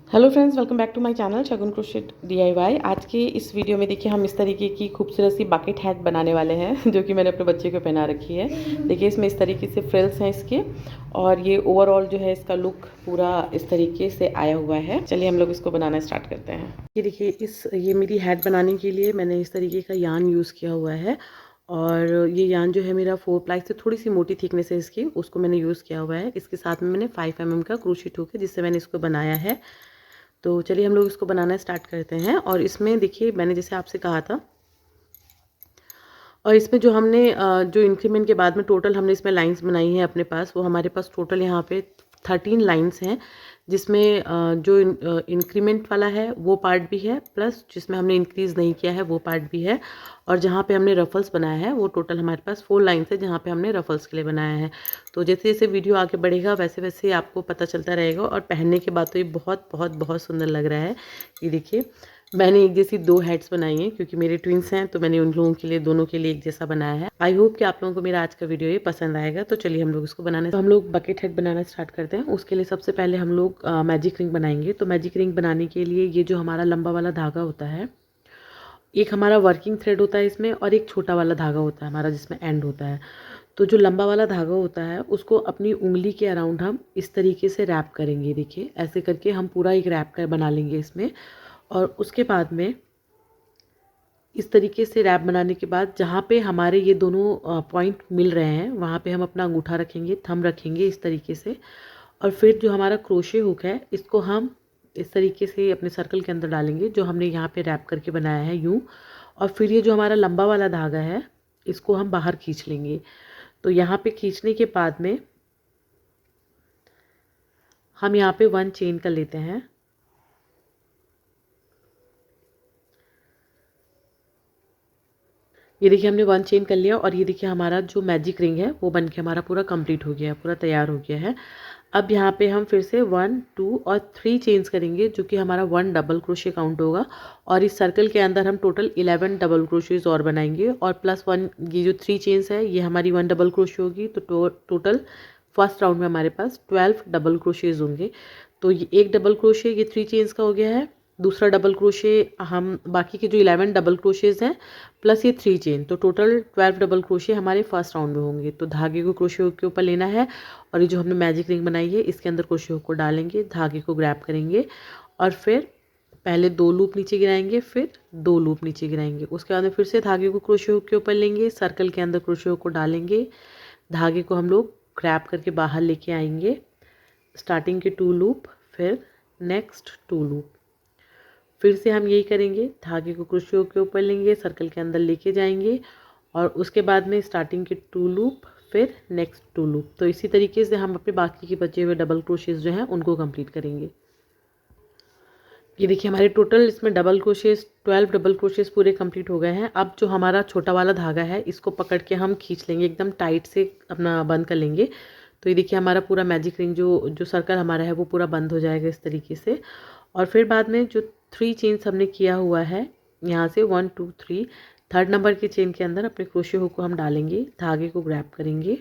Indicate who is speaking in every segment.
Speaker 1: Hello friends, welcome back to my channel Shagun crochet DIY. आज के इस वीडियो में देखिए हम इस तरीके की खूबसूरत सी बकेट हैट बनाने वाले हैं जो कि मैंने अपने बच्चे को पहना रखी है। देखिए इसमें इस तरीके से फ्रिल्स हैं इसके, और ये ओवरऑल जो है इसका लुक पूरा इस तरीके से आया हुआ है। चलिए हम लोग इसको बनाना स्टार्ट करते हैं। ये देखिए ये मेरी हैट बनाने के लिए मैंने इस तरीके का यान यूज़ किया हुआ है, और ये यान जो है मेरा 4 प्लाई से थोड़ी सी मोटी थिकनेस है इसकी, उसको मैंने यूज़ किया हुआ है। इसके साथ में मैंने 5 mm का क्रोशेट हुक है जिससे मैंने इसको बनाया है। तो चलिए हम लोग इसको बनाना स्टार्ट करते हैं। और इसमें देखिए मैंने जैसे आपसे कहा था, और इसमें जो हमने जो इंक्रीमेंट के बाद में टोटल हमने इसमें लाइंस बनाई हैं अपने पास, वो हमारे पास टोटल यहाँ पे 13 लाइंस हैं, जिसमें जो इंक्रीमेंट वाला है वो पार्ट भी है, प्लस जिसमें हमने इंक्रीज़ नहीं किया है वो पार्ट भी है, और जहाँ पे हमने रफल्स बनाया है वो टोटल हमारे पास 4 लाइंस है जहाँ पे हमने रफल्स के लिए बनाया है। तो जैसे जैसे वीडियो आगे बढ़ेगा वैसे वैसे आपको पता चलता रहेगा, और पहनने के बाद तो ये बहुत बहुत बहुत सुंदर लग रहा है। ये देखिए मैंने एक जैसी 2 हेड्स बनाई हैं क्योंकि मेरे ट्विंस हैं, तो मैंने उन लोगों के लिए दोनों के लिए एक जैसा बनाया है। आई होप कि आप लोगों को मेरा आज का वीडियो ये पसंद आएगा। तो चलिए हम लोग इसको बनाने, तो हम लोग बकेट हेड बनाना स्टार्ट करते हैं। उसके लिए सबसे पहले हम लोग मैजिक रिंग बनाएंगे। तो मैजिक रिंग बनाने के लिए ये जो हमारा लंबा वाला धागा होता है, एक हमारा वर्किंग थ्रेड होता है इसमें, और एक छोटा वाला धागा होता है हमारा जिसमें एंड होता है। तो जो लंबा वाला धागा होता है उसको अपनी उंगली के अराउंड हम इस तरीके से रैप करेंगे। देखिए ऐसे करके हम पूरा एक रैप कर बना लेंगे इसमें, और उसके बाद में इस तरीके से रैप बनाने के बाद जहाँ पे हमारे ये दोनों पॉइंट मिल रहे हैं वहाँ पे हम अपना अंगूठा रखेंगे, थंब रखेंगे इस तरीके से, और फिर जो हमारा क्रोशे हुक है इसको हम इस तरीके से अपने सर्कल के अंदर डालेंगे जो हमने यहाँ पे रैप करके बनाया है यूँ, और फिर ये जो हमारा लंबा वाला धागा है इसको हम बाहर खींच लेंगे। तो यहाँ पे खींचने के बाद में हम यहाँ पे 1 चेन कर लेते हैं। ये देखिए हमने 1 चेन कर लिया, और ये देखिए हमारा जो मैजिक रिंग है वो बन के हमारा पूरा कंप्लीट हो गया है, पूरा तैयार हो गया है। अब यहाँ पे हम फिर से 1 2 और 3 चेन्स करेंगे जो कि हमारा 1 डबल क्रोशे काउंट होगा, और इस सर्कल के अंदर हम टोटल 11 डबल क्रोशेज और बनाएंगे, और प्लस 1 ये जो 3 चेन्स है ये हमारी 1 डबल क्रोशे होगी। तो टोटल फर्स्ट राउंड में हमारे पास 12 डबल क्रोशेज होंगे। तो ये एक डबल क्रोशे ये 3 चेन्स का हो गया है, दूसरा डबल क्रोशे हम बाकी के जो 11 डबल क्रोशेज हैं प्लस ये 3 चेन, तो टोटल 12 डबल क्रोशे हमारे फर्स्ट राउंड में होंगे। तो धागे को क्रोशे हुक के ऊपर लेना है, और ये जो हमने मैजिक रिंग बनाई है इसके अंदर क्रोशे हुक को डालेंगे, धागे को ग्रैब करेंगे, और फिर पहले 2 लूप नीचे गिराएंगे, फिर 2 लूप नीचे गिराएंगे। उसके बाद में फिर से धागे को क्रोशे हुक के ऊपर लेंगे, सर्कल के अंदर क्रोशे हुक को डालेंगे, धागे को हम लोग ग्रैब करके बाहर लेके आएंगे, स्टार्टिंग के 2 लूप, फिर नेक्स्ट 2 लूप, फिर से हम यही करेंगे, धागे को क्रोशे हुक के ऊपर लेंगे, सर्कल के अंदर लेके जाएंगे, और उसके बाद में स्टार्टिंग के 2 लूप, फिर नेक्स्ट 2 लूप। तो इसी तरीके से हम अपने बाकी के बचे हुए डबल क्रोशेज जो हैं उनको कंप्लीट करेंगे। ये देखिए हमारे टोटल इसमें डबल क्रोशेज 12 डबल क्रोशेज पूरे कंप्लीट हो गए हैं। अब जो हमारा छोटा वाला धागा है इसको पकड़ के हम खींच लेंगे, एकदम टाइट से अपना बंद कर लेंगे। तो ये देखिए हमारा पूरा मैजिक रिंग जो जो सर्कल हमारा है वो पूरा बंद हो जाएगा इस तरीके से। और फिर बाद में जो 3 चेन्स हमने किया हुआ है यहाँ से 1 2 3, थर्ड नंबर के चेन के अंदर अपने क्रोशे हुक को हम डालेंगे, धागे को ग्रैब करेंगे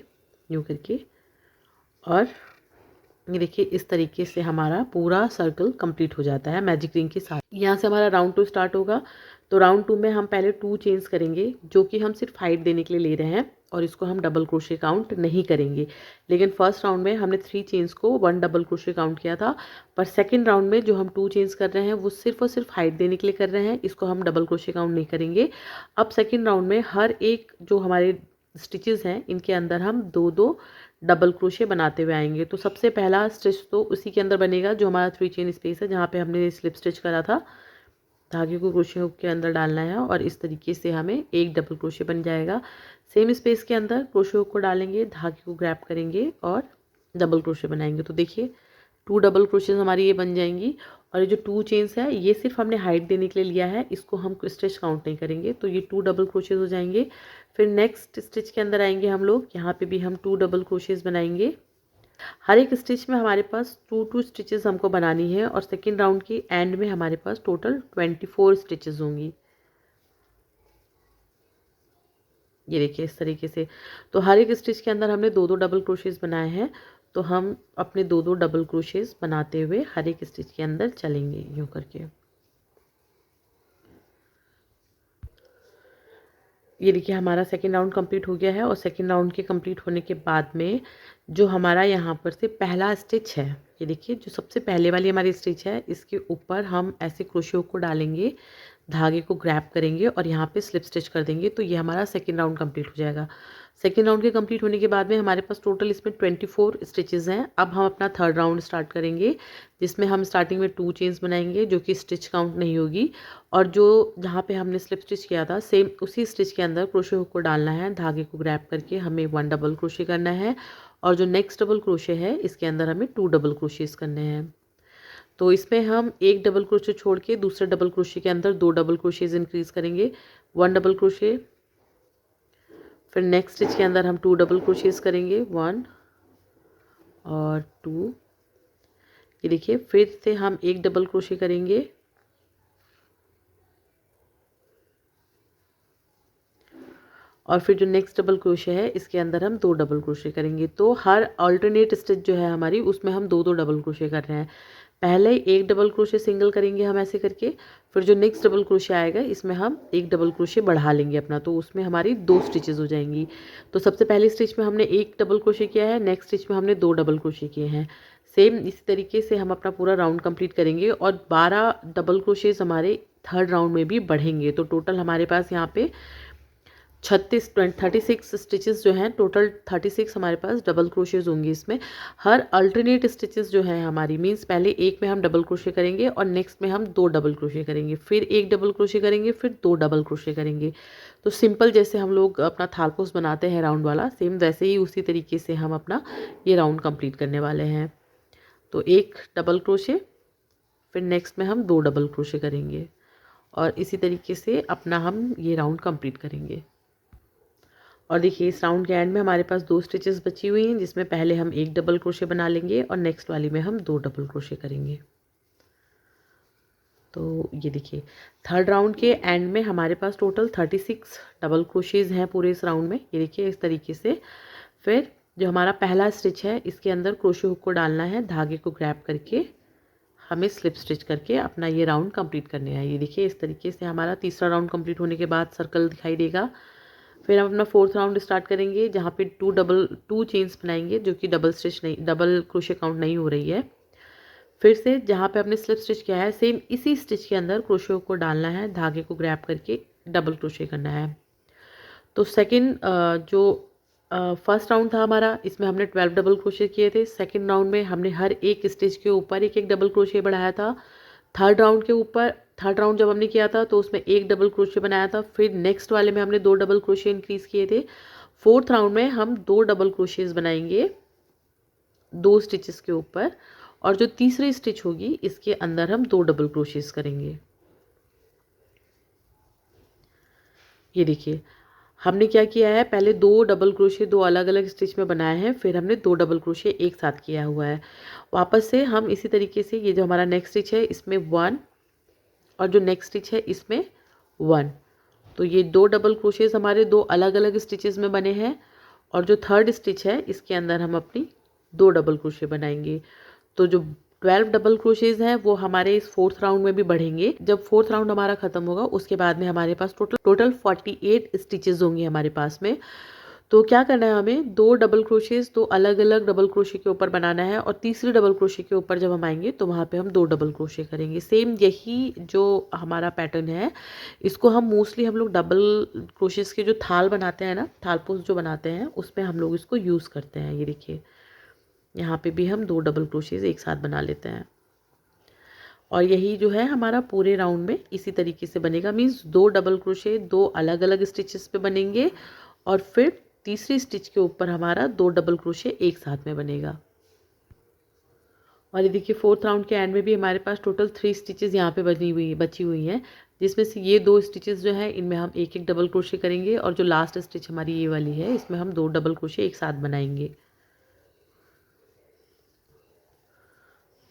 Speaker 1: यूँ करके, और ये देखिए इस तरीके से हमारा पूरा सर्कल कंप्लीट हो जाता है मैजिक रिंग के साथ। यहाँ से हमारा राउंड 2 स्टार्ट होगा। तो राउंड 2 में हम पहले 2 चेन्स करेंगे जो कि हम सिर्फ हाइट देने के लिए ले रहे हैं, और इसको हम डबल क्रोशे काउंट नहीं करेंगे। लेकिन फर्स्ट राउंड में हमने 3 चेन्स को 1 डबल क्रोशे काउंट किया था, पर सेकेंड राउंड में जो हम 2 चेन्स कर रहे हैं वो सिर्फ और सिर्फ हाइट देने के लिए कर रहे हैं, इसको हम डबल क्रोशे काउंट नहीं करेंगे। अब सेकेंड राउंड में हर एक जो हमारे स्टिचेस हैं इनके अंदर हम 2-2 डबल क्रोशे बनाते हुए आएंगे। तो सबसे पहला स्टिच तो उसी के अंदर बनेगा जो हमारा 3 चेन स्पेस है, जहाँ पे हमने स्लिप स्टिच करा था। धागे को क्रोशे हुक के अंदर डालना है, और इस तरीके से हमें एक डबल क्रोशे बन जाएगा। सेम स्पेस के अंदर क्रोशे हुक को डालेंगे, धागे को ग्रैब करेंगे और डबल क्रोशे बनाएंगे। तो देखिए 2 डबल क्रोशेज हमारी ये बन जाएंगी, और ये जो 2 चेन्स है ये सिर्फ हमने हाइट देने के लिए लिया है, इसको हम स्टिच काउंट नहीं करेंगे। तो ये 2 डबल क्रोशेज हो जाएंगे। फिर नेक्स्ट स्टिच के अंदर आएंगे हम लोग, यहाँ पे भी हम 2 डबल क्रोशेज बनाएंगे। हर एक स्टिच में हमारे पास 2 स्टिचेस हमको बनानी है, और सेकेंड राउंड की एंड में हमारे पास टोटल 24 स्टिचेस होंगी। ये देखिए इस तरीके से। तो हर एक स्टिच के अंदर हमने 2-2 डबल क्रोशेज बनाए हैं। तो हम अपने 2-2 डबल क्रोशेस बनाते हुए हर एक स्टिच के अंदर चलेंगे यूँ करके। ये देखिए हमारा सेकेंड राउंड कंप्लीट हो गया है और सेकेंड राउंड के कंप्लीट होने के बाद में जो हमारा यहाँ पर से पहला स्टिच है, ये देखिए जो सबसे पहले वाली हमारी स्टिच है, इसके ऊपर हम ऐसे क्रोशियो को डालेंगे, धागे को ग्रैब करेंगे और यहाँ पे स्लिप स्टिच कर देंगे। तो ये हमारा सेकेंड राउंड कंप्लीट हो जाएगा। सेकेंड राउंड के कंप्लीट होने के बाद में हमारे पास टोटल इसमें 24 स्टिचेस हैं। अब हम अपना थर्ड राउंड स्टार्ट करेंगे, जिसमें हम स्टार्टिंग में 2 चेन्स बनाएंगे जो कि स्टिच काउंट नहीं होगी, और जो जहाँ पे हमने स्लिप स्टिच किया था सेम उसी स्टिच के अंदर क्रोशे हुक को डालना है, धागे को ग्रैब करके हमें 1 डबल क्रोशे करना है, और जो नेक्स्ट डबल क्रोशे है इसके अंदर हमें 2 डबल क्रोशेस करने हैं। तो इसमें हम एक डबल क्रोशे छोड़ के दूसरे डबल क्रोशे के अंदर 2 डबल क्रोशेज इंक्रीज करेंगे, 1 डबल क्रोशे, फिर नेक्स्ट स्टिच के अंदर हम 2 डबल क्रोशेज करेंगे, 1 और 2। ये देखिए फिर से हम एक डबल क्रोशे करेंगे, और फिर जो नेक्स्ट डबल क्रोशे है इसके अंदर हम 2 डबल क्रोशे करेंगे। तो हर अल्टरनेट स्टिच जो है हमारी उसमें हम 2-2 डबल क्रोशे कर रहे हैं। पहले एक डबल क्रोशे सिंगल करेंगे हम ऐसे करके, फिर जो नेक्स्ट डबल क्रोशे आएगा इसमें हम एक डबल क्रोशे बढ़ा लेंगे अपना, तो उसमें हमारी 2 स्टिचेस हो जाएंगी। तो सबसे पहली स्टिच में हमने एक डबल क्रोशे किया है, नेक्स्ट स्टिच में हमने 2 डबल क्रोशे किए हैं। सेम इसी तरीके से हम अपना पूरा राउंड कंप्लीट करेंगे और 12 डबल क्रोशेज हमारे थर्ड राउंड में भी बढ़ेंगे। तो टोटल हमारे पास यहाँ पे 36 स्टिचेस जो हैं, टोटल 36 हमारे पास डबल क्रोशेज होंगे इसमें। हर अल्टरनेट स्टिचेस जो हैं हमारी, मीन्स पहले एक में हम डबल क्रोशे करेंगे और नेक्स्ट में हम 2 डबल क्रोशे करेंगे, फिर एक डबल क्रोशे करेंगे, फिर 2 डबल क्रोशे करेंगे। तो सिंपल जैसे हम लोग अपना थालपोस बनाते हैं राउंड वाला, सेम वैसे ही उसी तरीके से हम अपना ये राउंड कंप्लीट करने वाले हैं। तो एक डबल क्रोशे, फिर नेक्स्ट में हम 2 डबल क्रोशे करेंगे और इसी तरीके से अपना हम ये राउंड कंप्लीट करेंगे। और देखिए इस राउंड के एंड में हमारे पास 2 स्टिचेस बची हुई हैं, जिसमें पहले हम एक डबल क्रोशे बना लेंगे और नेक्स्ट वाली में हम 2 डबल क्रोशे करेंगे। तो ये देखिए थर्ड राउंड के एंड में हमारे पास टोटल 36 डबल क्रोशेज हैं पूरे इस राउंड में। ये देखिए इस तरीके से। फिर जो हमारा पहला स्टिच है इसके अंदर क्रोशे हुक को डालना है, धागे को ग्रैब करके हमें स्लिप स्टिच करके अपना ये राउंड कंप्लीट करने हैं। ये देखिए इस तरीके से हमारा तीसरा राउंड कंप्लीट होने के बाद सर्कल दिखाई देगा। फिर हम अपना फोर्थ राउंड स्टार्ट करेंगे, जहाँ पे 2 चेन्स बनाएंगे जो कि डबल क्रोशे काउंट नहीं हो रही है। फिर से जहाँ पे आपने स्लिप स्टिच किया है सेम इसी स्टिच के अंदर क्रोशे को डालना है, धागे को ग्रैब करके डबल क्रोशे करना है। तो सेकंड जो फर्स्ट राउंड था हमारा, इसमें हमने 12 डबल क्रोशे किए थे। सेकंड राउंड में हमने हर एक स्टिच के ऊपर एक एक डबल क्रोशे बढ़ाया था। थर्ड राउंड जब हमने किया था तो उसमें एक डबल क्रोशे बनाया था, फिर नेक्स्ट वाले में हमने 2 डबल क्रोशे इंक्रीज किए थे। फोर्थ राउंड में हम 2 डबल क्रोशेज बनाएंगे 2 स्टिचेस के ऊपर, और जो तीसरी स्टिच होगी इसके अंदर हम 2 डबल क्रोशेज करेंगे। ये देखिए हमने क्या किया है, पहले 2 डबल क्रोशे 2 अलग अलग स्टिच में बनाए हैं, फिर हमने 2 डबल क्रोशे एक साथ किया हुआ है। वापस से हम इसी तरीके से ये जो हमारा नेक्स्ट स्टिच है इसमें 1 और जो नेक्स्ट स्टिच है इसमें 1, तो ये 2 डबल क्रोशेज हमारे 2 अलग अलग स्टिचेस में बने हैं, और जो थर्ड स्टिच है इसके अंदर हम अपनी 2 डबल क्रोशे बनाएंगे। तो जो 12 डबल क्रोशेज हैं वो हमारे इस फोर्थ राउंड में भी बढ़ेंगे। जब फोर्थ राउंड हमारा खत्म होगा उसके बाद में हमारे पास टोटल 48 स्टिचेस होंगे हमारे पास में। तो क्या करना है, हमें 2 डबल क्रोशेज 2 अलग अलग डबल क्रोशे के ऊपर बनाना है, और तीसरी डबल क्रोशे के ऊपर जब हम आएंगे तो वहाँ पे हम 2 डबल क्रोशे करेंगे। सेम यही जो हमारा पैटर्न है इसको हम मोस्टली हम लोग डबल क्रोशेज के जो थाल बनाते हैं ना, थालपोस जो बनाते हैं उसमें हम लोग इसको यूज़ करते हैं। ये देखिए यहाँ पे भी हम 2 डबल क्रोशेज एक साथ बना लेते हैं, और यही जो है हमारा पूरे राउंड में इसी तरीके से बनेगा। मीन्स 2 डबल क्रोशे 2 अलग अलग स्टिचेस पे बनेंगे, और फिर तीसरी स्टिच के ऊपर हमारा 2 डबल क्रोशे एक साथ में बनेगा। और ये देखिए फोर्थ राउंड के एंड में भी हमारे पास टोटल 3 स्टिचेस यहाँ पे बची हुई हैं, जिसमें से ये 2 स्टिचेस जो है इनमें हम एक एक डबल क्रोशे करेंगे, और जो लास्ट स्टिच हमारी ये वाली है इसमें हम 2 डबल क्रोशे एक साथ बनाएंगे,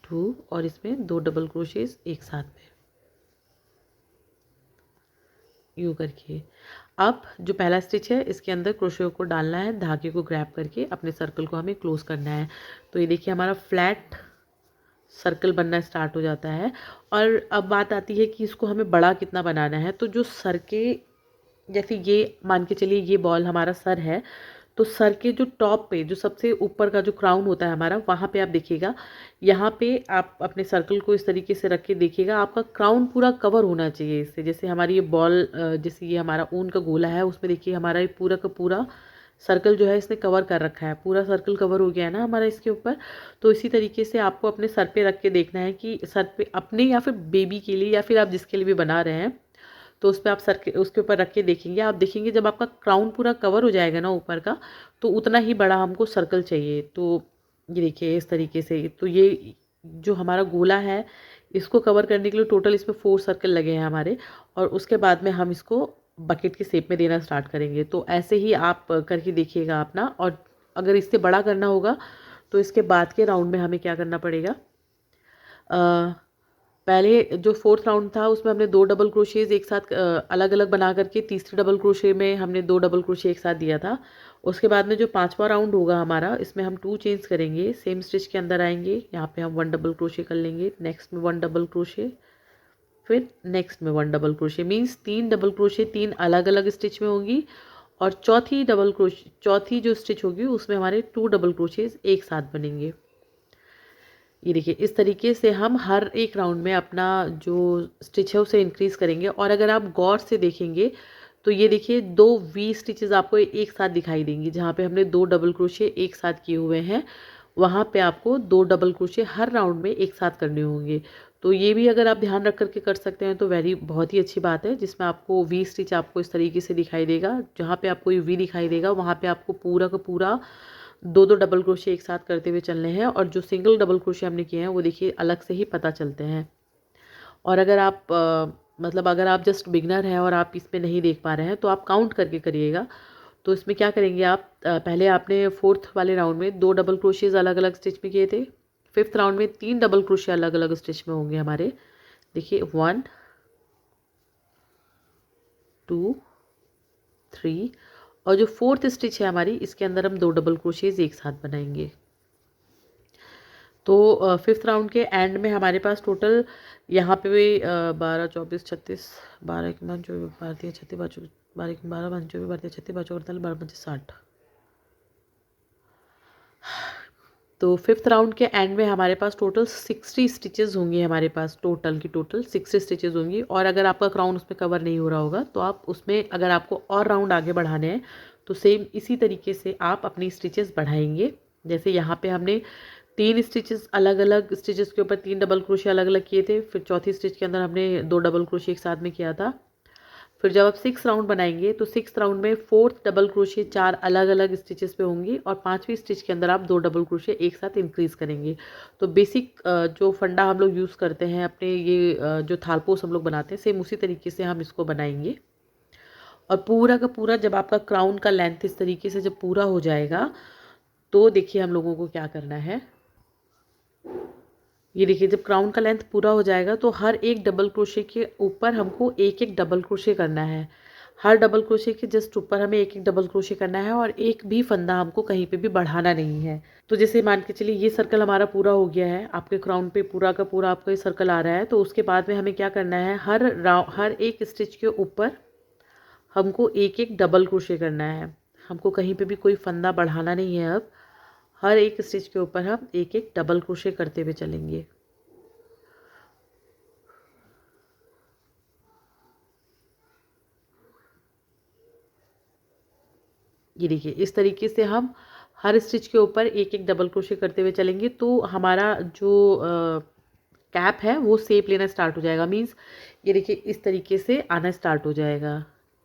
Speaker 1: 2 और इसमें 2 डबल क्रोशेज एक साथ में। यूँ करके। अब जो पहला स्टिच है इसके अंदर क्रोशे को डालना है, धागे को ग्रैब करके अपने सर्कल को हमें क्लोज करना है। तो ये देखिए हमारा फ्लैट सर्कल बनना स्टार्ट हो जाता है। और अब बात आती है कि इसको हमें बड़ा कितना बनाना है। तो जो सर के, जैसे ये मान के चलिए ये बॉल हमारा सर है, तो सर के जो टॉप पे, जो सबसे ऊपर का जो क्राउन होता है हमारा, वहाँ पे आप देखिएगा, यहाँ पे आप अपने सर्कल को इस तरीके से रख के देखिएगा, आपका क्राउन पूरा कवर होना चाहिए इससे। जैसे हमारी ये बॉल, जैसे ये हमारा ऊन का गोला है, उसमें देखिए हमारा ये पूरा का पूरा सर्कल जो है इसने कवर कर रखा है, पूरा सर्कल कवर हो गया है ना हमारा इसके ऊपर। तो इसी तरीके से आपको अपने सर पे रख के देखना है कि सर पे अपने या फिर बेबी के लिए या फिर आप जिसके लिए भी बना रहे हैं, तो उस पर आप सर के उसके ऊपर रख के देखेंगे। आप देखेंगे जब आपका क्राउन पूरा कवर हो जाएगा ना ऊपर का, तो उतना ही बड़ा हमको सर्कल चाहिए। तो ये देखिए इस तरीके से, तो ये जो हमारा गोला है इसको कवर करने के लिए टोटल इसमें 4 सर्कल लगे हैं हमारे। और उसके बाद में हम इसको बकेट के शेप में देना स्टार्ट करेंगे। तो ऐसे ही आप करके देखिएगा अपना। और अगर इससे बड़ा करना होगा तो इसके बाद के राउंड में हमें क्या करना पड़ेगा, पहले जो 4th राउंड था उसमें हमने 2 डबल क्रोशेज़ एक साथ अलग अलग बना करके तीसरे डबल क्रोशे में हमने 2 डबल क्रोशे एक साथ दिया था। उसके बाद में जो 5वां राउंड होगा हमारा, इसमें हम 2 चेन्स करेंगे, सेम स्टिच के अंदर आएंगे, यहाँ पे हम 1 डबल क्रोशे कर लेंगे, नेक्स्ट में 1 डबल क्रोशे, फिर नेक्स्ट में 1 double crochet. Means 3 double crochet 3 अलग अलग स्टिच में होंगी। और चौथी जो स्टिच होगी उसमें हमारे 2 डबल क्रोशेज़ एक साथ बनेंगे। ये देखिए इस तरीके से हम हर एक राउंड में अपना जो स्टिच है उसे इंक्रीज़ करेंगे। और अगर आप गौर से देखेंगे तो ये देखिए 2 वी स्टिचेस आपको एक साथ दिखाई देंगी, जहाँ पे हमने 2 डबल क्रोशे एक साथ किए हुए हैं, वहाँ पे आपको 2 डबल क्रोशे हर राउंड में एक साथ करने होंगे। तो ये भी अगर आप ध्यान रख करके कर सकते हैं तो बहुत ही अच्छी बात है, जिसमें आपको वी स्टिच आपको इस तरीके से दिखाई देगा। जहाँ पे आपको ये वी दिखाई देगा वहाँ पे आपको पूरा का पूरा 2 डबल क्रोशे एक साथ करते हुए चलने हैं। और जो सिंगल डबल क्रोशे हमने किए हैं वो देखिए अलग से ही पता चलते हैं। और अगर आप मतलब अगर आप जस्ट बिगनर हैं और आप इसमें नहीं देख पा रहे हैं तो आप काउंट करके करिएगा। तो इसमें क्या करेंगे आप, पहले आपने 4th वाले राउंड में 2 डबल क्रोशेज़ अलग अलग स्टिच में किए थे। 5th राउंड में 3 डबल क्रोशे अलग अलग स्टिच में होंगे हमारे। देखिए 1 2 3, और जो 4th स्टिच है हमारी इसके अंदर हम 2 डबल क्रोशेज़ एक साथ बनाएंगे। तो 5th राउंड के एंड में हमारे पास टोटल यहाँ पे भी 12 24 36 12 1 5 24 12 36 12 1 12 5 24 12 36 12 48 12 25 60। तो 5th राउंड के एंड में हमारे पास टोटल 60 स्टिचेस होंगी, हमारे पास टोटल 60 स्टिचेस होंगी। और अगर आपका क्राउन उसमें कवर नहीं हो रहा होगा तो आप उसमें, अगर आपको और राउंड आगे बढ़ाने हैं तो सेम इसी तरीके से आप अपनी स्टिचेस बढ़ाएंगे। जैसे यहाँ पे हमने 3 स्टिचेस अलग अलग स्टिचेस के ऊपर 3 डबल क्रोशे अलग अलग किए थे, फिर चौथी स्टिच के अंदर हमने 2 डबल क्रोशे एक साथ में किया था। फिर जब आप 6th राउंड बनाएंगे तो 6th राउंड में 4th डबल क्रोशे 4 अलग अलग स्टिचेस पे होंगी, और 5वीं स्टिच के अंदर आप 2 डबल क्रोशे एक साथ इंक्रीज करेंगे। तो बेसिक जो फंडा हम लोग यूज़ करते हैं अपने ये जो थालपोस हम लोग बनाते हैं, सेम उसी तरीके से हम इसको बनाएंगे। और पूरा का पूरा जब आपका क्राउन का लेंथ इस तरीके से जब पूरा हो जाएगा तो देखिए हम लोगों को क्या करना है। ये देखिए जब क्राउन का लेंथ पूरा हो जाएगा तो हर एक डबल क्रोशे के ऊपर हमको एक एक डबल क्रोशे करना है। हर डबल क्रोशे के जस्ट ऊपर हमें एक एक डबल क्रोशे करना है, और एक भी फंदा हमको कहीं पे भी बढ़ाना नहीं है। तो जैसे मान के चलिए ये सर्कल हमारा पूरा हो गया है, आपके क्राउन पे पूरा का पूरा आपका ये सर्कल आ रहा है। तो उसके बाद में हमें क्या करना है, हर एक स्टिच के ऊपर हमको एक एक डबल क्रोशे करना है। हमको कहीं पे भी कोई फंदा बढ़ाना नहीं है। अब हर एक स्टिच के ऊपर हम एक एक डबल क्रोशे करते हुए चलेंगे। ये देखिए इस तरीके से हम हर स्टिच के ऊपर एक एक डबल क्रोशे करते हुए चलेंगे। तो हमारा जो कैप है वो शेप लेना स्टार्ट हो जाएगा। मीन्स ये देखिए इस तरीके से आना स्टार्ट हो जाएगा।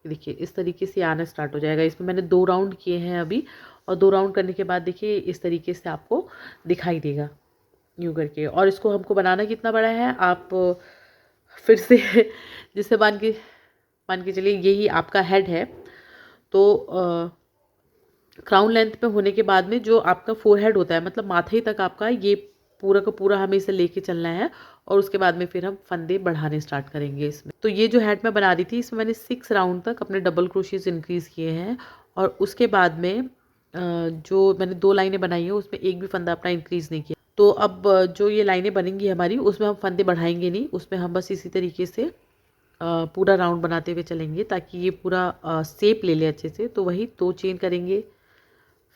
Speaker 1: ये देखिए इस तरीके से आना स्टार्ट हो जाएगा। इसमें मैंने 2 राउंड किए हैं अभी, और 2 राउंड करने के बाद देखिए इस तरीके से आपको दिखाई देगा यूँ करके। और इसको हमको बनाना कितना बड़ा है, आप फिर से जिससे मान के चलिए यही आपका हेड है। तो क्राउन लेंथ पे होने के बाद में जो आपका फोरहेड होता है, मतलब माथे तक आपका ये पूरा का पूरा हमें इसे लेके चलना है और उसके बाद में फिर हम फंदे बढ़ाने स्टार्ट करेंगे इसमें। तो ये जो हैट मैं बना रही थी इसमें मैंने 6 राउंड तक अपने डबल क्रोशियज इंक्रीज़ किए हैं और उसके बाद में जो मैंने 2 लाइनें बनाई हैं उसमें एक भी फंदा अपना इंक्रीज़ नहीं किया। तो अब जो ये लाइनें बनेंगी हमारी उसमें हम फंदे बढ़ाएंगे नहीं, उसमें हम बस इसी तरीके से पूरा राउंड बनाते हुए चलेंगे ताकि ये पूरा शेप ले ले अच्छे से। तो वही 2 चेन करेंगे,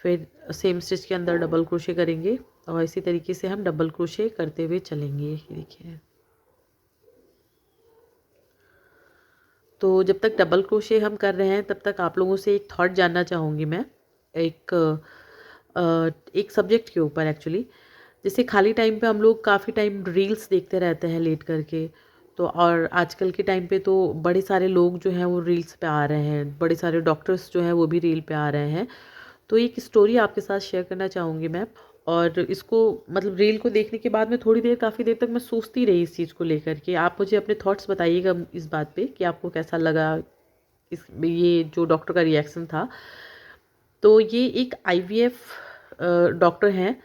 Speaker 1: फिर सेम स्टिच के अंदर डबल क्रोशे करेंगे और इसी तरीके से हम डबल क्रोशे करते हुए चलेंगे। ये देखिए, तो जब तक डबल क्रोशे हम कर रहे हैं तब तक आप लोगों से एक थॉट जानना चाहूँगी मैं, एक सब्जेक्ट के ऊपर एक्चुअली। जैसे खाली टाइम पे हम लोग काफ़ी टाइम रील्स देखते रहते हैं लेट करके, तो और आजकल के टाइम पे तो बड़े सारे लोग जो हैं वो रील्स पे आ रहे हैं, बड़े सारे डॉक्टर्स जो हैं वो भी रील पे आ रहे हैं। तो एक स्टोरी आपके साथ शेयर करना चाहूँगी मैं, और इसको मतलब रील को देखने के बाद में थोड़ी देर काफ़ी देर तक मैं सोचती रही इस चीज़ को लेकर के। आप मुझे अपने थॉट्स बताइएगा इस बात पे कि आपको कैसा लगा इस ये जो डॉक्टर का रिएक्शन था। तो ये एक आईवीएफ डॉक्टर हैं,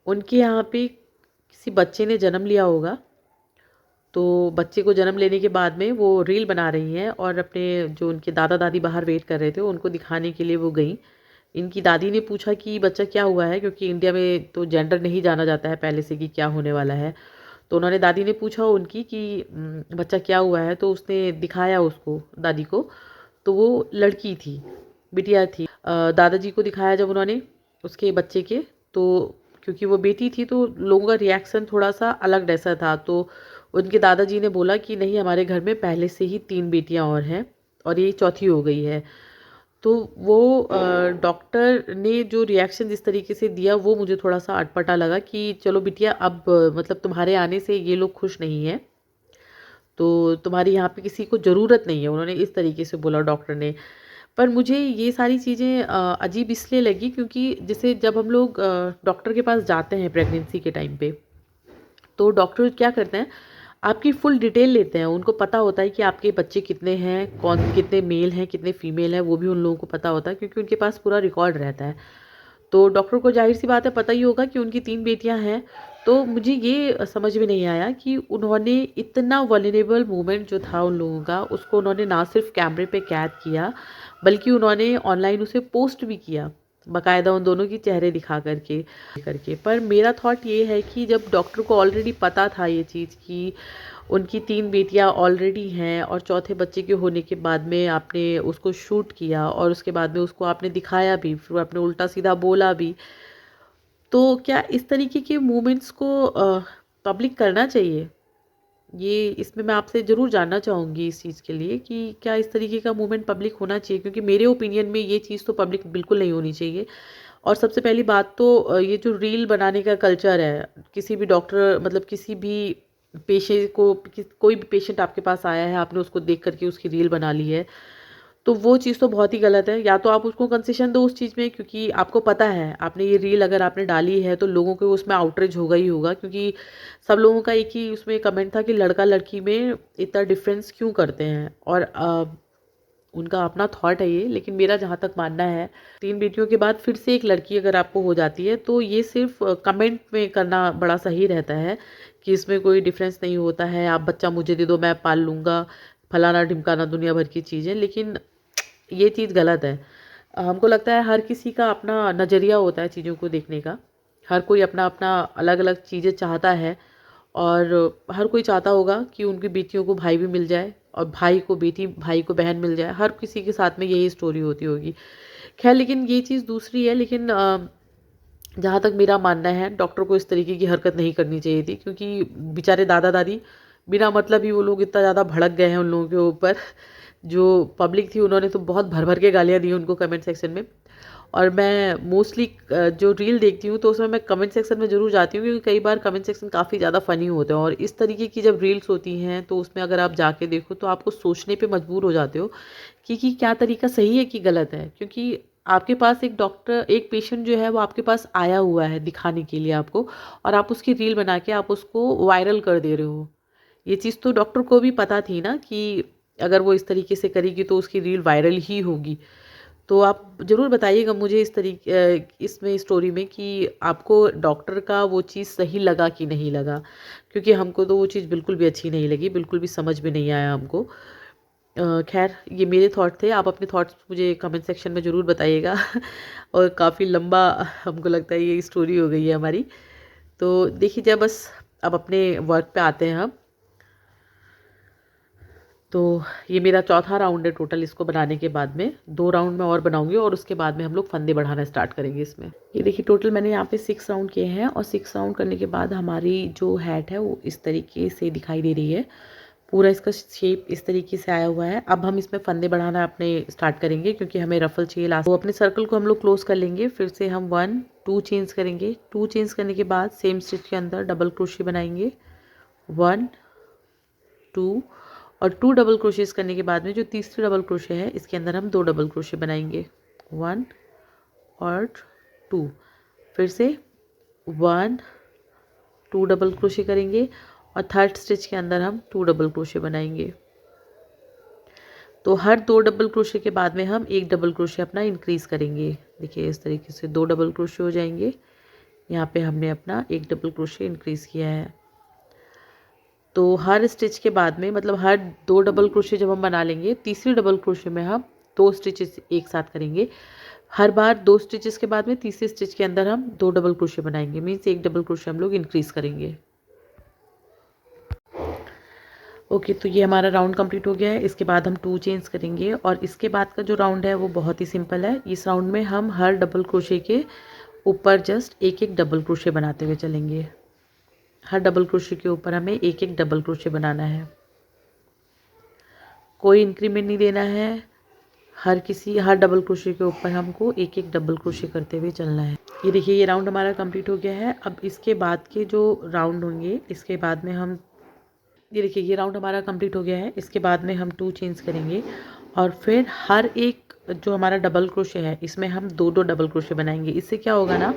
Speaker 1: उनके यहाँ पे किसी बच्चे ने जन्म लिया होगा, तो बच्चे को जन्म लेने के बाद में वो रील बना रही हैं और अपने जो उनके दादा दादी बाहर वेट कर रहे थे उनको दिखाने के लिए वो गई। इनकी दादी ने पूछा कि बच्चा क्या हुआ है, क्योंकि इंडिया में तो जेंडर नहीं जाना जाता है पहले से कि क्या होने वाला है। तो उन्होंने दादी ने पूछा उनकी कि बच्चा क्या हुआ है, तो उसने दिखाया उसको दादी को, तो वो लड़की थी, बिटिया थी। दादाजी को दिखाया जब उन्होंने उसके बच्चे के, तो क्योंकि वो बेटी थी तो लोगों का रिएक्शन थोड़ा सा अलग जैसा था। तो उनके दादाजी ने बोला कि नहीं, हमारे घर में पहले से ही 3 बेटियां और हैं और ये चौथी हो गई है। तो वो डॉक्टर ने जो रिएक्शन जिस तरीके से दिया वो मुझे थोड़ा सा अटपटा लगा कि चलो बिटिया, अब मतलब तुम्हारे आने से ये लोग खुश नहीं हैं, तो तुम्हारी यहाँ पे किसी को ज़रूरत नहीं है, उन्होंने इस तरीके से बोला डॉक्टर ने। पर मुझे ये सारी चीज़ें अजीब इसलिए लगी क्योंकि जैसे जब हम लोग डॉक्टर के पास जाते हैं प्रेगनेंसी के टाइम पे, तो डॉक्टर क्या करते हैं, आपकी फुल डिटेल लेते हैं। उनको पता होता है कि आपके बच्चे कितने हैं, कौन कितने मेल हैं, कितने फीमेल हैं, वो भी उन लोगों को पता होता है क्योंकि उनके पास पूरा रिकॉर्ड रहता है। तो डॉक्टर को जाहिर सी बात है पता ही होगा कि उनकी 3 बेटियां हैं। तो मुझे ये समझ में नहीं आया कि उन्होंने इतना वल्नरेबल मोमेंट जो था उन लोगों का, उसको उन्होंने ना सिर्फ कैमरे पे कैद किया बल्कि उन्होंने ऑनलाइन उसे पोस्ट भी किया, बाकायदा उन दोनों की चेहरे दिखा करके। पर मेरा थॉट ये है कि जब डॉक्टर को ऑलरेडी पता था ये चीज़ कि उनकी 3 बेटियां ऑलरेडी हैं और चौथे बच्चे के होने के बाद में आपने उसको शूट किया और उसके बाद में उसको आपने दिखाया भी, फिर आपने उल्टा सीधा बोला भी, तो क्या इस तरीके के मूवमेंट्स को पब्लिक करना चाहिए? ये इसमें मैं आपसे ज़रूर जानना चाहूँगी इस चीज़ के लिए कि क्या इस तरीके का मूवमेंट पब्लिक होना चाहिए? क्योंकि मेरे ओपिनियन में ये चीज़ तो पब्लिक बिल्कुल नहीं होनी चाहिए। और सबसे पहली बात तो ये जो रील बनाने का कल्चर है, किसी भी डॉक्टर मतलब किसी भी पेशेंट को, कोई भी पेशेंट आपके पास आया है, आपने उसको देख करके उसकी रील बना ली है, तो वो चीज़ तो बहुत ही गलत है। या तो आप उसको कंसेशन दो उस चीज़ में, क्योंकि आपको पता है आपने ये रील अगर आपने डाली है तो लोगों को उसमें आउटरीच होगा ही होगा, क्योंकि सब लोगों का एक ही उसमें कमेंट था कि लड़का लड़की में इतना डिफरेंस क्यों करते हैं। और उनका अपना थॉट है ये, लेकिन मेरा जहाँ तक मानना है 3 बेटियों के बाद फिर से एक लड़की अगर आपको हो जाती है तो ये सिर्फ कमेंट में करना बड़ा सही रहता है कि इसमें कोई डिफरेंस नहीं होता है, आप बच्चा मुझे दे दो मैं पाल लूँगा, फलाना ढिमकाना दुनिया भर की चीज़ें। लेकिन ये चीज़ गलत है। हमको लगता है हर किसी का अपना नज़रिया होता है चीज़ों को देखने का। हर कोई अपना-अपना अलग-अलग चीज़ें चाहता है और हर कोई चाहता होगा कि उनकी बेटियों को भाई भी मिल जाए और भाई को बेटी, भाई को बहन मिल जाए। हर किसी के साथ में यही स्टोरी होती होगी। ख़ैर, लेकिन ये चीज़ दूसरी है। लेकिन जहाँ तक मेरा मानना है डॉक्टर को इस तरीके की हरकत नहीं करनी चाहिए थी, क्योंकि बेचारे दादा-दादी बिना मतलब ही वो लोग इतना ज़्यादा भड़क गए हैं उन लोगों के ऊपर। जो पब्लिक थी उन्होंने तो बहुत भर-भर के गालियाँ दी उनको कमेंट सेक्शन में। और मैं मोस्टली जो रील देखती हूँ तो उसमें मैं कमेंट सेक्शन में ज़रूर जाती हूँ, क्योंकि कई बार कमेंट सेक्शन काफ़ी ज़्यादा फ़नी होते हैं। और इस तरीके की जब रील्स होती हैं तो उसमें अगर आप जाके देखो तो आपको सोचने पे मजबूर हो जाते हो कि क्या तरीका सही है कि गलत है। क्योंकि आपके पास एक पेशेंट जो है वो आपके पास आया हुआ है दिखाने के लिए आपको, और आप उसकी रील बना के आप उसको वायरल कर दे रहे हो। ये चीज़ तो डॉक्टर को भी पता थी ना कि अगर वो इस तरीके से करेगी तो उसकी रील वायरल ही होगी। तो आप ज़रूर बताइएगा मुझे इसमें स्टोरी में कि आपको डॉक्टर का वो चीज़ सही लगा कि नहीं लगा, क्योंकि हमको तो वो चीज़ बिल्कुल भी अच्छी नहीं लगी, बिल्कुल भी समझ में नहीं आया हमको। खैर ये मेरे थॉट थे, आप अपने थॉट्स मुझे कमेंट सेक्शन में ज़रूर बताइएगा। और काफ़ी लंबा हमको लगता है ये स्टोरी हो गई है हमारी। तो देखिए जब बस अब अपने वर्क पे आते हैं हम। तो ये मेरा चौथा राउंड है टोटल इसको बनाने के बाद में। 2 राउंड मैं और बनाऊंगी और उसके बाद में हम लोग फंदे बढ़ाना स्टार्ट करेंगे इसमें। ये देखिए टोटल मैंने यहाँ पे 6 राउंड किए हैं और 6 राउंड करने के बाद हमारी जो हैट है वो इस तरीके से दिखाई दे रही है। पूरा इसका शेप इस तरीके से आया हुआ है। अब हम इसमें फंदे बढ़ाना अपने स्टार्ट करेंगे क्योंकि हमें रफल चाहिए लास्ट। तो अपने सर्कल को हम लोग क्लोज कर लेंगे। फिर से हम 1 2 चेंज करेंगे। 2 चेंज करने के बाद सेम स्टिच के अंदर डबल क्रोशे बनाएंगे। 1 2 और 2 डबल क्रोशेस करने के बाद में जो तीसरी डबल क्रोशे है इसके अंदर हम 2 डबल क्रोशे बनाएंगे। 1 और 2। फिर से 1 2 डबल क्रोशे करेंगे और थर्ड स्टिच के अंदर हम 2 डबल क्रोशे बनाएंगे। तो हर 2 डबल क्रोशे के बाद में हम 1 डबल क्रोशे अपना इंक्रीज करेंगे। देखिए इस तरीके से 2 डबल क्रोशे हो जाएंगे। यहाँ पे हमने अपना 1 डबल क्रोशे इंक्रीज किया है। तो हर स्टिच के बाद में मतलब हर 2 डबल क्रोशे जब हम बना लेंगे, तीसरी डबल क्रोशे में हम 2 स्टिचेस एक साथ करेंगे। हर बार 2 स्टिचेस के बाद में तीसरे स्टिच के अंदर हम 2 डबल क्रोशे बनाएंगे, मीन्स 1 डबल क्रोशे हम लोग इंक्रीज करेंगे। ओके तो ये हमारा राउंड कंप्लीट हो गया है। इसके बाद हम 2 चेंज करेंगे और इसके बाद का जो राउंड है वो बहुत ही सिंपल है। इस राउंड में हम हर डबल क्रोशे के ऊपर जस्ट एक एक डबल क्रोशे बनाते हुए चलेंगे। हर डबल क्रोशे के ऊपर हमें एक एक डबल क्रोशे बनाना है, कोई इंक्रीमेंट नहीं देना है। हर डबल क्रोशे के ऊपर हमको एक एक डबल क्रोशे करते हुए चलना है। ये देखिए ये राउंड हमारा कंप्लीट हो गया है। अब इसके बाद के जो राउंड होंगे इसके बाद में हम ये देखिए ये राउंड हमारा कंप्लीट हो गया है। इसके बाद में हम 2 चेंज करेंगे और फिर हर एक जो हमारा डबल क्रोशे है इसमें हम 2 डबल क्रोशे बनाएंगे। इससे क्या होगा ना,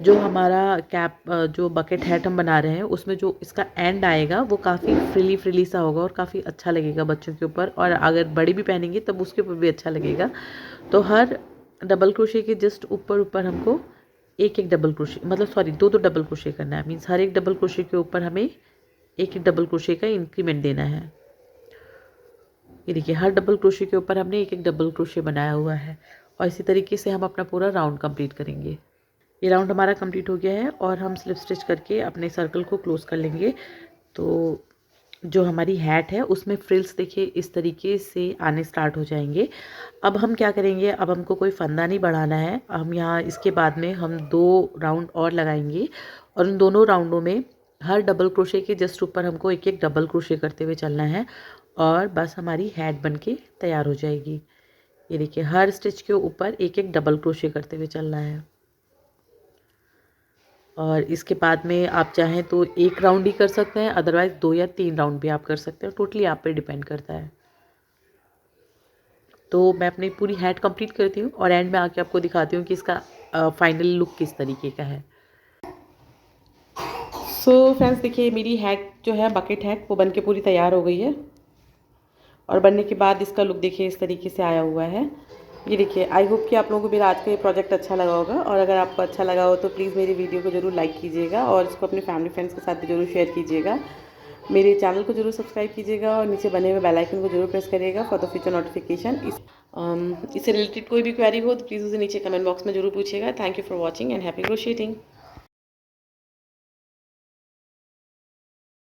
Speaker 1: जो हमारा जो बकेट हैट हम बना रहे हैं उसमें जो इसका एंड आएगा वो काफ़ी फ्रीली सा होगा और काफ़ी अच्छा लगेगा बच्चों के ऊपर, और अगर बड़ी भी पहनेंगे तब उसके ऊपर भी अच्छा लगेगा। तो हर डबल क्रोशे के जस्ट ऊपर ऊपर हमको एक एक डबल क्रोशे मतलब सॉरी 2 डबल क्रोशे करना है। मीन्स हर एक डबल क्रोशे के ऊपर हमें एक एक डबल क्रोशे का इंक्रीमेंट देना है। ये देखिए हर डबल क्रोशे के ऊपर हमने एक एक डबल क्रोशे बनाया हुआ है और इसी तरीके से हम अपना पूरा राउंड कंप्लीट करेंगे। ये राउंड हमारा कंप्लीट हो गया है और हम स्लिप स्टिच करके अपने सर्कल को क्लोज कर लेंगे। तो जो हमारी हैट है उसमें फ्रिल्स देखिए इस तरीके से आने स्टार्ट हो जाएंगे। अब हम क्या करेंगे, अब हमको कोई फंदा नहीं बढ़ाना है। हम यहाँ इसके बाद में हम 2 राउंड और लगाएंगे और उन दोनों राउंडों में हर डबल क्रोशे के जस्ट ऊपर हमको एक एक डबल क्रोशे करते हुए चलना है और बस हमारी हैट बनके तैयार हो जाएगी। ये देखिए हर स्टिच के ऊपर एक एक डबल क्रोशे करते हुए चलना है। और इसके बाद में आप चाहें तो 1 राउंड ही कर सकते हैं, अदरवाइज़ 2 या 3 राउंड भी आप कर सकते हैं, टोटली आप पे डिपेंड करता है। तो मैं अपनी पूरी हैट कंप्लीट करती हूँ और एंड में आके आपको दिखाती हूँ कि इसका फाइनल लुक किस तरीके का है। सो फ्रेंड्स देखिए मेरी हैट जो है बकेट हैट वो बन के पूरी तैयार हो गई है और बनने के बाद इसका लुक देखिए इस तरीके से आया हुआ है। ये देखिए आई होप कि आप लोगों को मेरा आज का ये प्रोजेक्ट अच्छा लगा होगा, और अगर आपको अच्छा लगा हो तो प्लीज़ मेरी वीडियो को ज़रूर लाइक कीजिएगा और इसको अपने फैमिली फ्रेंड्स के साथ भी ज़रूर शेयर कीजिएगा। मेरे चैनल को ज़रूर सब्सक्राइब कीजिएगा और नीचे बने हुए बेल आइकन को जरूर प्रेस करिएगा फॉर द फ्यूचर नोटिफिकेशन। इससे रिलेटेड कोई भी क्वेरी हो तो प्लीज़ उसे नीचे कमेंट बॉक्स में जरूर पूछिएगा। Thank you for watching and happy क्रोशिएटिंग।